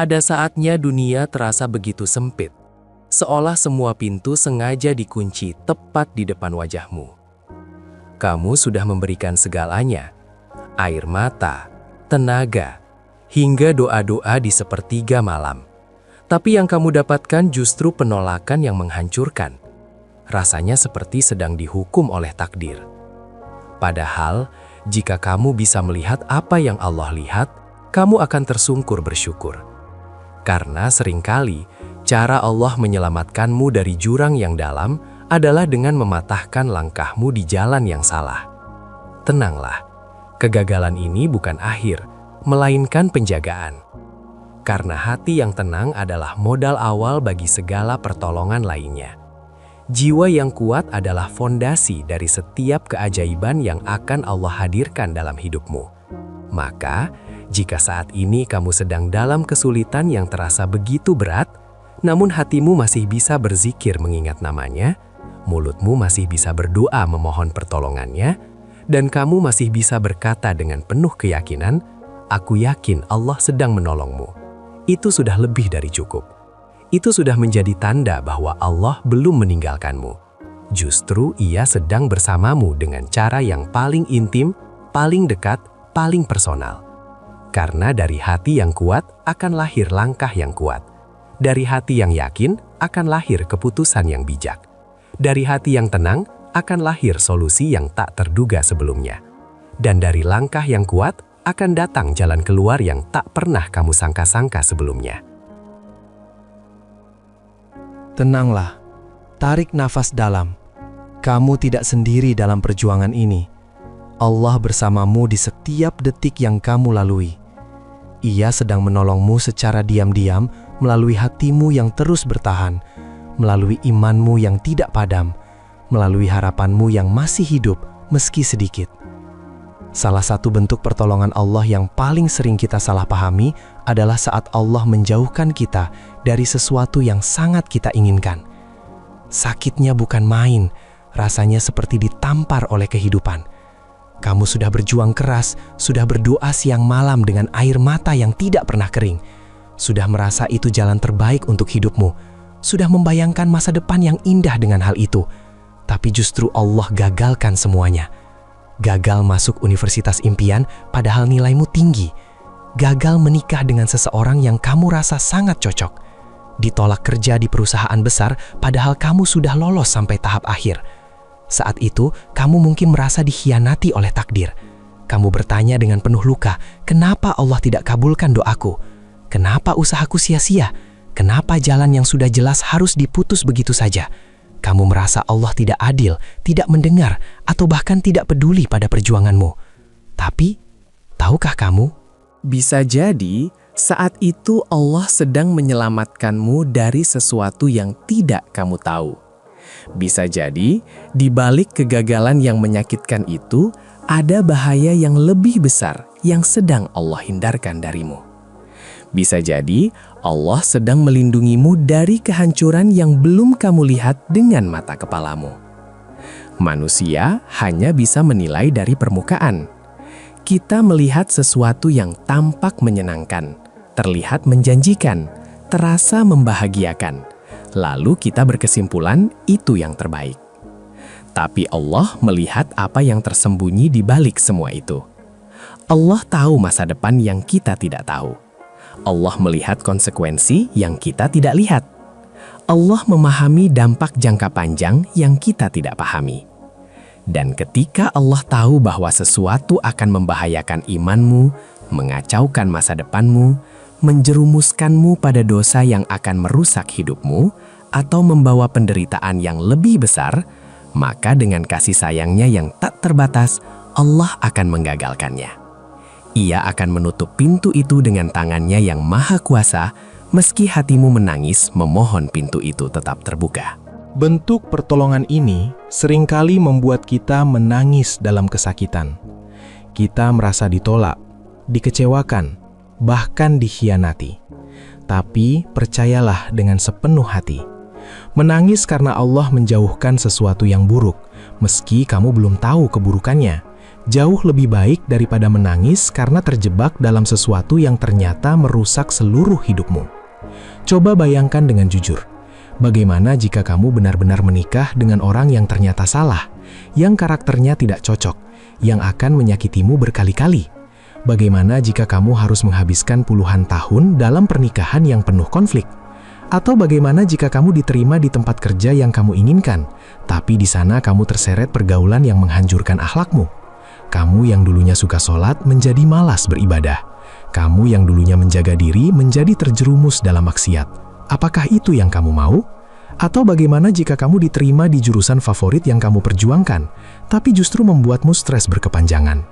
Ada saatnya dunia terasa begitu sempit, seolah semua pintu sengaja dikunci tepat di depan wajahmu. Kamu sudah memberikan segalanya, air mata, tenaga, hingga doa-doa di sepertiga malam. Tapi yang kamu dapatkan justru penolakan yang menghancurkan. Rasanya seperti sedang dihukum oleh takdir. Padahal, jika kamu bisa melihat apa yang Allah lihat, kamu akan tersungkur bersyukur. Karena seringkali, cara Allah menyelamatkanmu dari jurang yang dalam adalah dengan mematahkan langkahmu di jalan yang salah. Tenanglah, kegagalan ini bukan akhir, melainkan penjagaan. Karena hati yang tenang adalah modal awal bagi segala pertolongan lainnya. Jiwa yang kuat adalah fondasi dari setiap keajaiban yang akan Allah hadirkan dalam hidupmu. Maka, jika saat ini kamu sedang dalam kesulitan yang terasa begitu berat, namun hatimu masih bisa berzikir mengingat namanya, mulutmu masih bisa berdoa memohon pertolongannya, dan kamu masih bisa berkata dengan penuh keyakinan, "Aku yakin Allah sedang menolongmu." Itu sudah lebih dari cukup. Itu sudah menjadi tanda bahwa Allah belum meninggalkanmu. Justru Ia sedang bersamamu dengan cara yang paling intim, paling dekat, paling personal. Karena dari hati yang kuat akan lahir langkah yang kuat. Dari hati yang yakin akan lahir keputusan yang bijak. Dari hati yang tenang akan lahir solusi yang tak terduga sebelumnya. Dan dari langkah yang kuat akan datang jalan keluar yang tak pernah kamu sangka-sangka sebelumnya. Tenanglah, tarik nafas dalam. Kamu tidak sendiri dalam perjuangan ini. Allah bersamamu di setiap detik yang kamu lalui. Ia sedang menolongmu secara diam-diam melalui hatimu yang terus bertahan, melalui imanmu yang tidak padam, melalui harapanmu yang masih hidup meski sedikit. Salah satu bentuk pertolongan Allah yang paling sering kita salah pahami adalah saat Allah menjauhkan kita dari sesuatu yang sangat kita inginkan. Sakitnya bukan main, rasanya seperti ditampar oleh kehidupan. Kamu sudah berjuang keras, sudah berdoa siang malam dengan air mata yang tidak pernah kering, sudah merasa itu jalan terbaik untuk hidupmu, sudah membayangkan masa depan yang indah dengan hal itu, tapi justru Allah gagalkan semuanya. Gagal masuk universitas impian padahal nilaimu tinggi. Gagal menikah dengan seseorang yang kamu rasa sangat cocok. Ditolak kerja di perusahaan besar padahal kamu sudah lolos sampai tahap akhir. Saat itu, kamu mungkin merasa dikhianati oleh takdir. Kamu bertanya dengan penuh luka, kenapa Allah tidak kabulkan doaku? Kenapa usahaku sia-sia? Kenapa jalan yang sudah jelas harus diputus begitu saja? Kamu merasa Allah tidak adil, tidak mendengar, atau bahkan tidak peduli pada perjuanganmu. Tapi, tahukah kamu? Bisa jadi, saat itu Allah sedang menyelamatkanmu dari sesuatu yang tidak kamu tahu. Bisa jadi, di balik kegagalan yang menyakitkan itu, ada bahaya yang lebih besar yang sedang Allah hindarkan darimu. Bisa jadi, Allah sedang melindungimu dari kehancuran yang belum kamu lihat dengan mata kepalamu. Manusia hanya bisa menilai dari permukaan. Kita melihat sesuatu yang tampak menyenangkan, terlihat menjanjikan, terasa membahagiakan. Lalu kita berkesimpulan itu yang terbaik. Tapi Allah melihat apa yang tersembunyi di balik semua itu. Allah tahu masa depan yang kita tidak tahu. Allah melihat konsekuensi yang kita tidak lihat. Allah memahami dampak jangka panjang yang kita tidak pahami. Dan ketika Allah tahu bahwa sesuatu akan membahayakan imanmu, mengacaukan masa depanmu, menjerumuskanmu pada dosa yang akan merusak hidupmu, atau membawa penderitaan yang lebih besar, maka dengan kasih sayangnya yang tak terbatas, Allah akan menggagalkannya. Ia akan menutup pintu itu dengan tangannya yang maha kuasa, meski hatimu menangis memohon pintu itu tetap terbuka. Bentuk pertolongan ini seringkali membuat kita menangis dalam kesakitan. Kita merasa ditolak, dikecewakan, bahkan dikhianati. Tapi percayalah dengan sepenuh hati. Menangis karena Allah menjauhkan sesuatu yang buruk, meski kamu belum tahu keburukannya. Jauh lebih baik daripada menangis karena terjebak dalam sesuatu yang ternyata merusak seluruh hidupmu. Coba bayangkan dengan jujur, bagaimana jika kamu benar-benar menikah dengan orang yang ternyata salah, yang karakternya tidak cocok, yang akan menyakitimu berkali-kali? Bagaimana jika kamu harus menghabiskan puluhan tahun dalam pernikahan yang penuh konflik? Atau bagaimana jika kamu diterima di tempat kerja yang kamu inginkan, tapi di sana kamu terseret pergaulan yang menghancurkan akhlakmu? Kamu yang dulunya suka sholat menjadi malas beribadah. Kamu yang dulunya menjaga diri menjadi terjerumus dalam maksiat. Apakah itu yang kamu mau? Atau bagaimana jika kamu diterima di jurusan favorit yang kamu perjuangkan, tapi justru membuatmu stres berkepanjangan?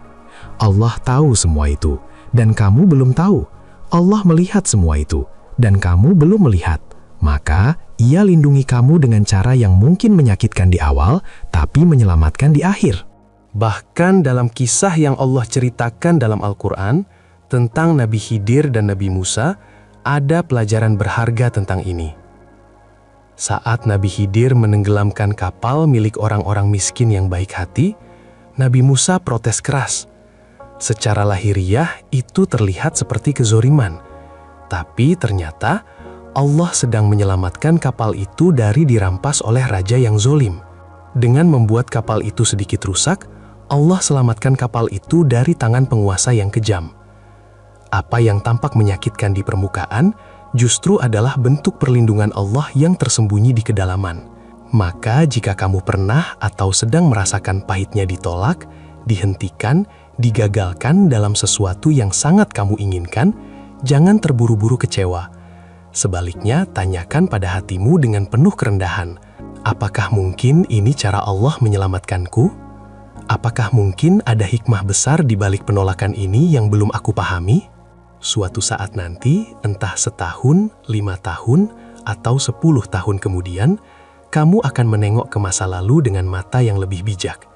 Allah tahu semua itu, dan kamu belum tahu. Allah melihat semua itu, dan kamu belum melihat. Maka, Ia lindungi kamu dengan cara yang mungkin menyakitkan di awal, tapi menyelamatkan di akhir. Bahkan dalam kisah yang Allah ceritakan dalam Al-Quran, tentang Nabi Khidir dan Nabi Musa, ada pelajaran berharga tentang ini. Saat Nabi Khidir menenggelamkan kapal milik orang-orang miskin yang baik hati, Nabi Musa protes keras. Secara lahiriah itu terlihat seperti kezoliman, tapi ternyata Allah sedang menyelamatkan kapal itu dari dirampas oleh raja yang zolim. Dengan membuat kapal itu sedikit rusak, Allah selamatkan kapal itu dari tangan penguasa yang kejam. Apa yang tampak menyakitkan di permukaan justru adalah bentuk perlindungan Allah yang tersembunyi di kedalaman. Maka jika kamu pernah atau sedang merasakan pahitnya ditolak, dihentikan, digagalkan dalam sesuatu yang sangat kamu inginkan, jangan terburu-buru kecewa. Sebaliknya, tanyakan pada hatimu dengan penuh kerendahan, apakah mungkin ini cara Allah menyelamatkanku? Apakah mungkin ada hikmah besar di balik penolakan ini yang belum aku pahami? Suatu saat nanti, entah setahun, 5 tahun, atau 10 tahun kemudian, kamu akan menengok ke masa lalu dengan mata yang lebih bijak.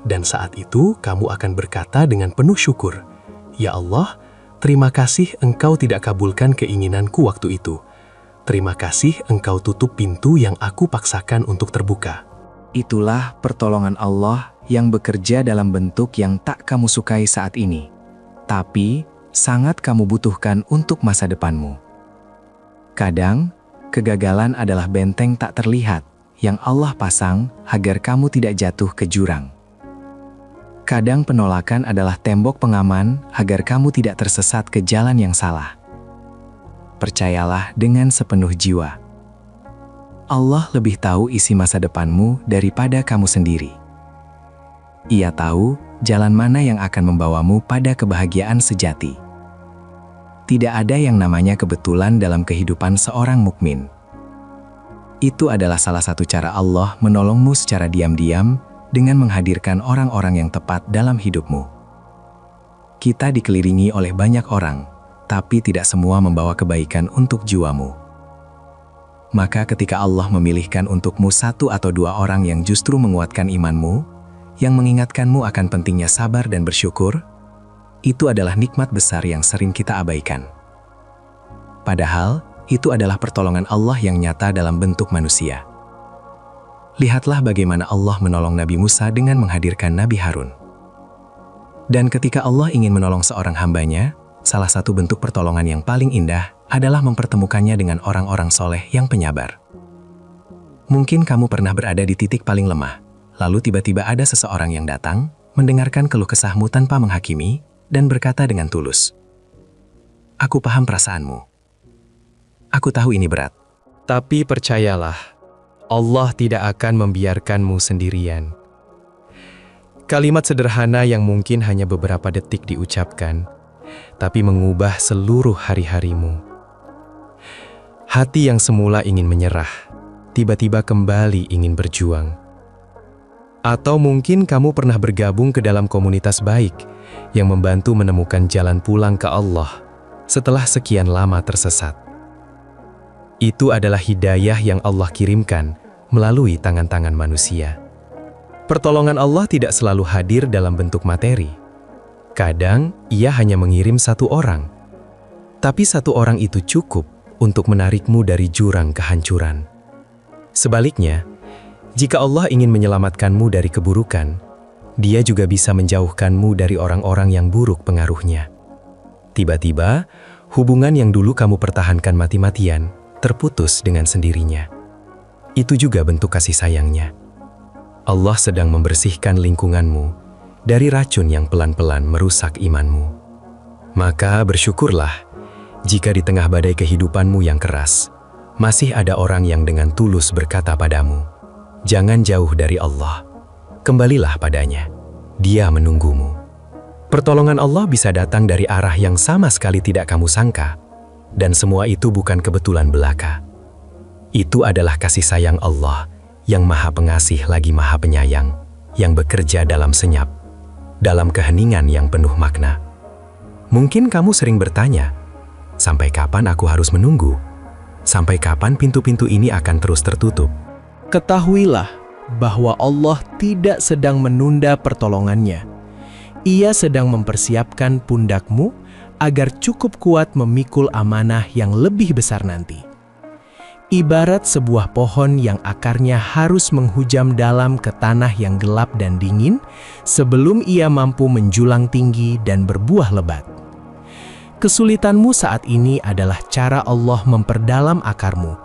Dan saat itu, kamu akan berkata dengan penuh syukur, "Ya Allah, terima kasih Engkau tidak kabulkan keinginanku waktu itu. Terima kasih Engkau tutup pintu yang aku paksakan untuk terbuka." Itulah pertolongan Allah yang bekerja dalam bentuk yang tak kamu sukai saat ini, tapi sangat kamu butuhkan untuk masa depanmu. Kadang, kegagalan adalah benteng tak terlihat yang Allah pasang agar kamu tidak jatuh ke jurang. Kadang penolakan adalah tembok pengaman agar kamu tidak tersesat ke jalan yang salah. Percayalah dengan sepenuh jiwa. Allah lebih tahu isi masa depanmu daripada kamu sendiri. Ia tahu jalan mana yang akan membawamu pada kebahagiaan sejati. Tidak ada yang namanya kebetulan dalam kehidupan seorang mukmin. Itu adalah salah satu cara Allah menolongmu secara diam-diam dengan menghadirkan orang-orang yang tepat dalam hidupmu. Kita dikelilingi oleh banyak orang, tapi tidak semua membawa kebaikan untuk jiwamu. Maka ketika Allah memilihkan untukmu 1 atau 2 orang yang justru menguatkan imanmu, yang mengingatkanmu akan pentingnya sabar dan bersyukur, itu adalah nikmat besar yang sering kita abaikan. Padahal, itu adalah pertolongan Allah yang nyata dalam bentuk manusia. Lihatlah bagaimana Allah menolong Nabi Musa dengan menghadirkan Nabi Harun. Dan ketika Allah ingin menolong seorang hambanya, salah satu bentuk pertolongan yang paling indah adalah mempertemukannya dengan orang-orang soleh yang penyabar. Mungkin kamu pernah berada di titik paling lemah, lalu tiba-tiba ada seseorang yang datang, mendengarkan keluh kesahmu tanpa menghakimi, dan berkata dengan tulus, "Aku paham perasaanmu. Aku tahu ini berat. Tapi percayalah, Allah tidak akan membiarkanmu sendirian." Kalimat sederhana yang mungkin hanya beberapa detik diucapkan, tapi mengubah seluruh hari-harimu. Hati yang semula ingin menyerah, tiba-tiba kembali ingin berjuang. Atau mungkin kamu pernah bergabung ke dalam komunitas baik yang membantu menemukan jalan pulang ke Allah setelah sekian lama tersesat. Itu adalah hidayah yang Allah kirimkan melalui tangan-tangan manusia. Pertolongan Allah tidak selalu hadir dalam bentuk materi. Kadang, Ia hanya mengirim 1 orang. Tapi 1 orang itu cukup untuk menarikmu dari jurang kehancuran. Sebaliknya, jika Allah ingin menyelamatkanmu dari keburukan, Dia juga bisa menjauhkanmu dari orang-orang yang buruk pengaruhnya. Tiba-tiba, hubungan yang dulu kamu pertahankan mati-matian terputus dengan sendirinya. Itu juga bentuk kasih sayangnya. Allah sedang membersihkan lingkunganmu dari racun yang pelan-pelan merusak imanmu. Maka bersyukurlah jika di tengah badai kehidupanmu yang keras, masih ada orang yang dengan tulus berkata padamu, "Jangan jauh dari Allah, kembalilah padanya, Dia menunggumu." Pertolongan Allah bisa datang dari arah yang sama sekali tidak kamu sangka, dan semua itu bukan kebetulan belaka. Itu adalah kasih sayang Allah yang Maha Pengasih lagi Maha Penyayang, yang bekerja dalam senyap, dalam keheningan yang penuh makna. Mungkin kamu sering bertanya, sampai kapan aku harus menunggu? Sampai kapan pintu-pintu ini akan terus tertutup? Ketahuilah bahwa Allah tidak sedang menunda pertolongannya. Ia sedang mempersiapkan pundakmu agar cukup kuat memikul amanah yang lebih besar nanti. Ibarat sebuah pohon yang akarnya harus menghujam dalam ke tanah yang gelap dan dingin sebelum ia mampu menjulang tinggi dan berbuah lebat. Kesulitanmu saat ini adalah cara Allah memperdalam akarmu,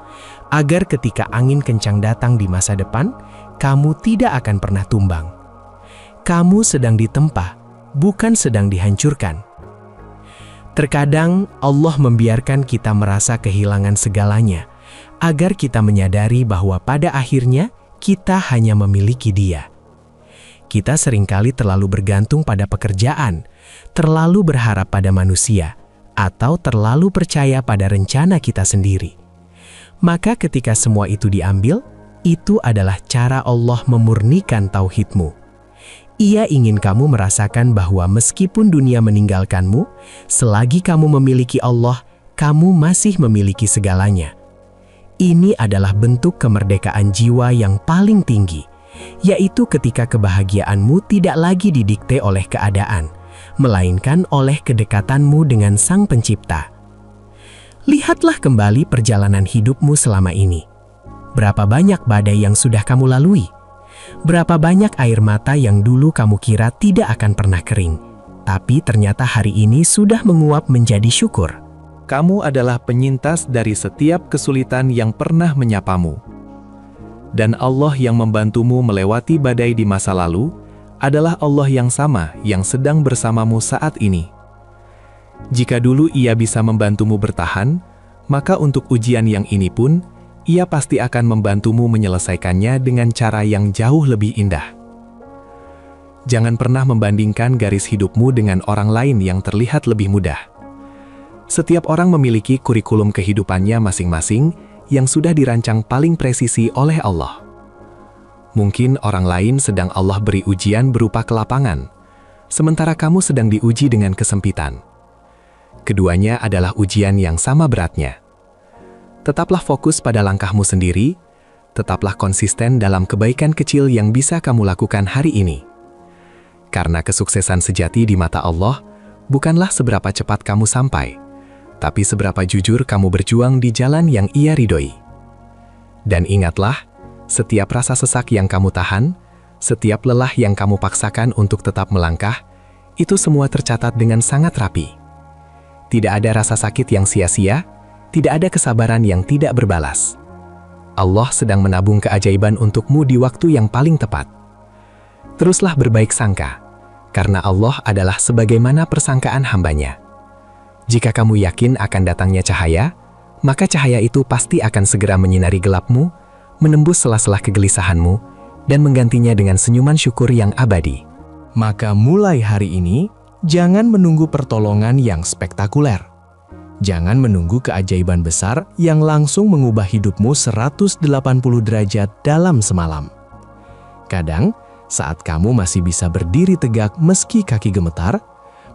agar ketika angin kencang datang di masa depan, kamu tidak akan pernah tumbang. Kamu sedang ditempa, bukan sedang dihancurkan. Terkadang Allah membiarkan kita merasa kehilangan segalanya, agar kita menyadari bahwa pada akhirnya kita hanya memiliki Dia. Kita seringkali terlalu bergantung pada pekerjaan, terlalu berharap pada manusia, atau terlalu percaya pada rencana kita sendiri. Maka ketika semua itu diambil, itu adalah cara Allah memurnikan tauhidmu. Ia ingin kamu merasakan bahwa meskipun dunia meninggalkanmu, selagi kamu memiliki Allah, kamu masih memiliki segalanya. Ini adalah bentuk kemerdekaan jiwa yang paling tinggi, yaitu ketika kebahagiaanmu tidak lagi didikte oleh keadaan, melainkan oleh kedekatanmu dengan Sang Pencipta. Lihatlah kembali perjalanan hidupmu selama ini. Berapa banyak badai yang sudah kamu lalui? Berapa banyak air mata yang dulu kamu kira tidak akan pernah kering, tapi ternyata hari ini sudah menguap menjadi syukur. Kamu adalah penyintas dari setiap kesulitan yang pernah menyapamu. Dan Allah yang membantumu melewati badai di masa lalu adalah Allah yang sama yang sedang bersamamu saat ini. Jika dulu Ia bisa membantumu bertahan, maka untuk ujian yang ini pun, Ia pasti akan membantumu menyelesaikannya dengan cara yang jauh lebih indah. Jangan pernah membandingkan garis hidupmu dengan orang lain yang terlihat lebih mudah. Setiap orang memiliki kurikulum kehidupannya masing-masing yang sudah dirancang paling presisi oleh Allah. Mungkin orang lain sedang Allah beri ujian berupa kelapangan, sementara kamu sedang diuji dengan kesempitan. Keduanya adalah ujian yang sama beratnya. Tetaplah fokus pada langkahmu sendiri, tetaplah konsisten dalam kebaikan kecil yang bisa kamu lakukan hari ini. Karena kesuksesan sejati di mata Allah bukanlah seberapa cepat kamu sampai, tapi seberapa jujur kamu berjuang di jalan yang Ia ridhoi. Dan ingatlah, setiap rasa sesak yang kamu tahan, setiap lelah yang kamu paksakan untuk tetap melangkah, itu semua tercatat dengan sangat rapi. Tidak ada rasa sakit yang sia-sia, tidak ada kesabaran yang tidak berbalas. Allah sedang menabung keajaiban untukmu di waktu yang paling tepat. Teruslah berbaik sangka, karena Allah adalah sebagaimana persangkaan hamba-Nya. Jika kamu yakin akan datangnya cahaya, maka cahaya itu pasti akan segera menyinari gelapmu, menembus sela-sela kegelisahanmu, dan menggantinya dengan senyuman syukur yang abadi. Maka mulai hari ini, jangan menunggu pertolongan yang spektakuler. Jangan menunggu keajaiban besar yang langsung mengubah hidupmu 180 derajat dalam semalam. Kadang, saat kamu masih bisa berdiri tegak meski kaki gemetar,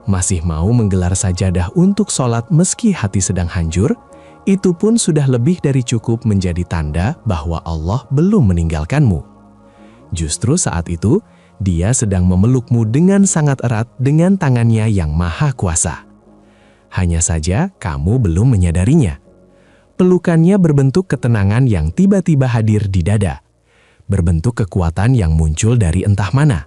masih mau menggelar sajadah untuk sholat meski hati sedang hancur, itu pun sudah lebih dari cukup menjadi tanda bahwa Allah belum meninggalkanmu. Justru saat itu, Dia sedang memelukmu dengan sangat erat dengan tangannya yang maha kuasa. Hanya saja kamu belum menyadarinya. Pelukannya berbentuk ketenangan yang tiba-tiba hadir di dada, berbentuk kekuatan yang muncul dari entah mana.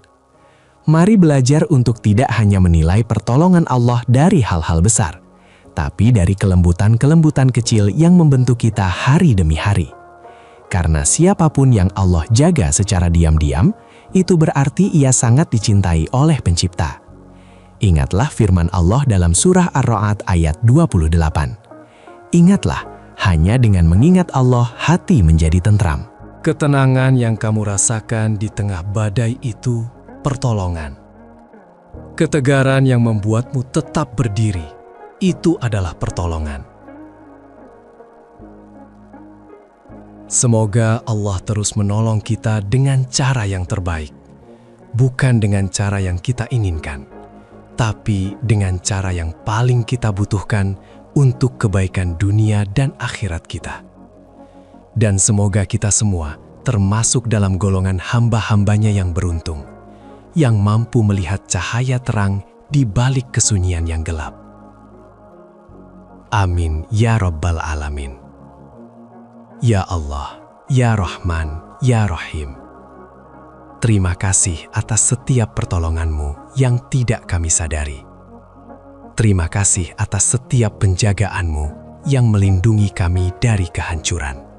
Mari belajar untuk tidak hanya menilai pertolongan Allah dari hal-hal besar, tapi dari kelembutan-kelembutan kecil yang membentuk kita hari demi hari. Karena siapapun yang Allah jaga secara diam-diam, itu berarti ia sangat dicintai oleh Pencipta. Ingatlah firman Allah dalam surah Ar-Ra'd ayat 28. Ingatlah, hanya dengan mengingat Allah hati menjadi tentram. Ketenangan yang kamu rasakan di tengah badai itu pertolongan. Ketegaran yang membuatmu tetap berdiri, itu adalah pertolongan. Semoga Allah terus menolong kita dengan cara yang terbaik, bukan dengan cara yang kita inginkan, tapi dengan cara yang paling kita butuhkan untuk kebaikan dunia dan akhirat kita. Dan semoga kita semua termasuk dalam golongan hamba-hambanya yang beruntung, yang mampu melihat cahaya terang di balik kesunyian yang gelap. Amin ya Rabbal Alamin. Ya Allah, ya Rahman, ya Rahim. Terima kasih atas setiap pertolongan-Mu yang tidak kami sadari. Terima kasih atas setiap penjagaan-Mu yang melindungi kami dari kehancuran.